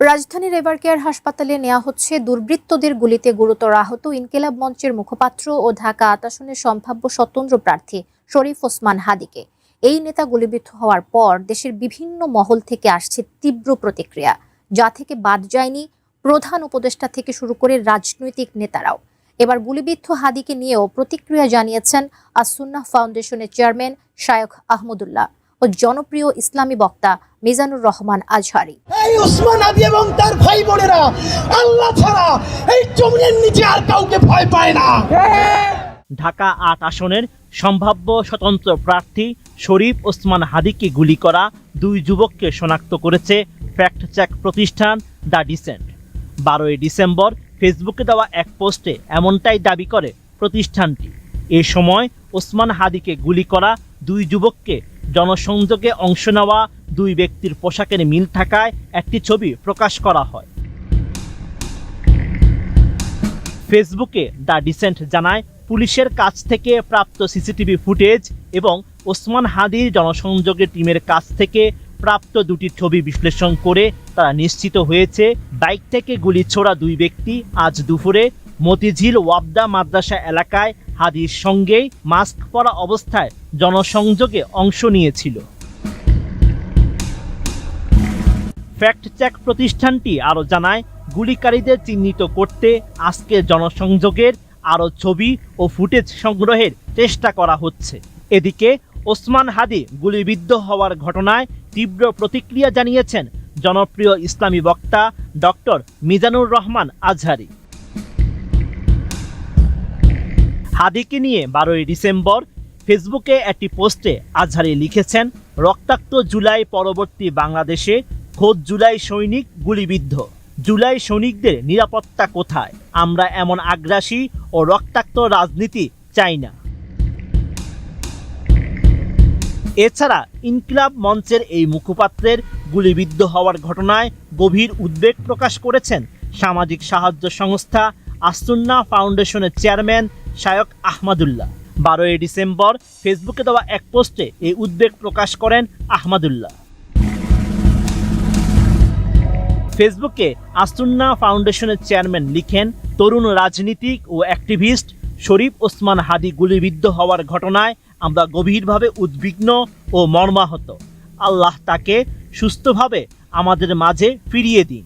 রাজধানীর এভারকেয়ার হাসপাতালে নেওয়া হচ্ছে দুর্বৃত্তদের গুলিতে গুরুতর আহত ইনকিলাব মঞ্চের মুখপাত্র ও ঢাকা ৮ আসনের সম্ভাব্য স্বতন্ত্র প্রার্থী শরীফ ওসমান হাদিকে। এই নেতা গুলিবিদ্ধ হওয়ার পর দেশের বিভিন্ন মহল থেকে আসছে তীব্র প্রতিক্রিয়া, যা থেকে বাদ যায়নি প্রধান উপদেষ্টা থেকে শুরু করে রাজনৈতিক নেতারাও। এবার গুলিবিদ্ধ হাদিকে নিয়েও প্রতিক্রিয়া জানিয়েছেন আস-সুন্নাহ ফাউন্ডেশনের চেয়ারম্যান শায়খ আহমদুল্লাহ ও জনপ্রিয় ইসলামী বক্তা মিজানুর রহমান আজহারি। এই ওসমান হাদি এবং তার ভাই বোনেরা আল্লাহ ছাড়া এই জমিনের নিচে আর কাউকে ভয় পায় না। ঢাকা ৮ আসনের সম্ভাব্য স্বতন্ত্র প্রার্থী শরীফ ওসমান হাদিকে গুলি করা দুই যুবককে শনাক্ত করেছে ফ্যাক্ট চেক প্রতিষ্ঠান দ্য ডিসেন্ট। 12 ডিসেম্বর ফেসবুকে দেওয়া এক পোস্টে এমনটাই দাবি করে প্রতিষ্ঠানটি। এ সময় ওসমান হাদিকে গুলি করা দুই যুবককে জনসংযোগে অংশ নেওয়া দুই ব্যক্তির পোশাকের মিল থাকায় একটি ছবি প্রকাশ করা হয়। ফেসবুকে দ্য ডিসেন্ট জানায়, পুলিশের কাছ থেকে প্রাপ্ত সিসিটিভি ফুটেজ এবং ওসমান হাদির জনসংযোগের টিমের কাছ থেকে প্রাপ্ত দুটি ছবি বিশ্লেষণ করে তারা নিশ্চিত হয়েছে বাইক থেকে গুলি ছোড়া দুই ব্যক্তি আজ দুপুরে মতিঝিল ওয়াবদা মাদ্রাসা এলাকায় হাদির সঙ্গেই মাস্ক পরা অবস্থায় জনসংযোগে অংশ নিয়েছিল। ফ্যাক্ট চেক প্রতিষ্ঠানটি আরও জানায়, গুলিকারীদের চিহ্নিত করতে আজকে জনসংযোগের আরও ছবি ও ফুটেজ সংগ্রহের চেষ্টা করা হচ্ছে। এদিকে ওসমান হাদি গুলিবিদ্ধ হওয়ার ঘটনায় তীব্র প্রতিক্রিয়া জানিয়েছেন জনপ্রিয় ইসলামী বক্তা ডক্টর মিজানুর রহমান আজহারি। হাদিকে নিয়ে 12 ডিসেম্বর ফেসবুকে একটি পোস্টে আজহারি লিখেছেন, রক্তাক্ত জুলাই পরবর্তী বাংলাদেশে খোদ জুলাই সৈনিক গুলিবিদ্ধ। জুলাই সৈনিকদের নিরাপত্তা কোথায়? আমরা এমন আগ্রাসী ও রক্তাক্ত রাজনীতি চাই না। এছাড়া ইনকিলাব মঞ্চের এই মুখপাত্রের গুলিবিদ্ধ হওয়ার ঘটনায় গভীর উদ্বেগ প্রকাশ করেছেন সামাজিক সাহায্য সংস্থা আস-সুন্নাহ ফাউন্ডেশনের চেয়ারম্যান শায়খ আহমদুল্লাহ। 12 ডিসেম্বর ফেসবুকে দেওয়া এক পোস্টে এই উদ্বেগ প্রকাশ করেন আহমদুল্লাহ। ফেসবুকে আস-সুন্নাহ ফাউন্ডেশনের চেয়ারম্যান লিখেন, তরুণ রাজনীতিক ও অ্যাক্টিভিস্ট শরীফ ওসমান হাদি গুলিবিদ্ধ হওয়ার ঘটনায় আমরা গভীরভাবে উদ্বিগ্ন ও মর্মাহত। আল্লাহ তাকে সুস্থভাবে আমাদের মাঝে ফিরিয়ে দিন।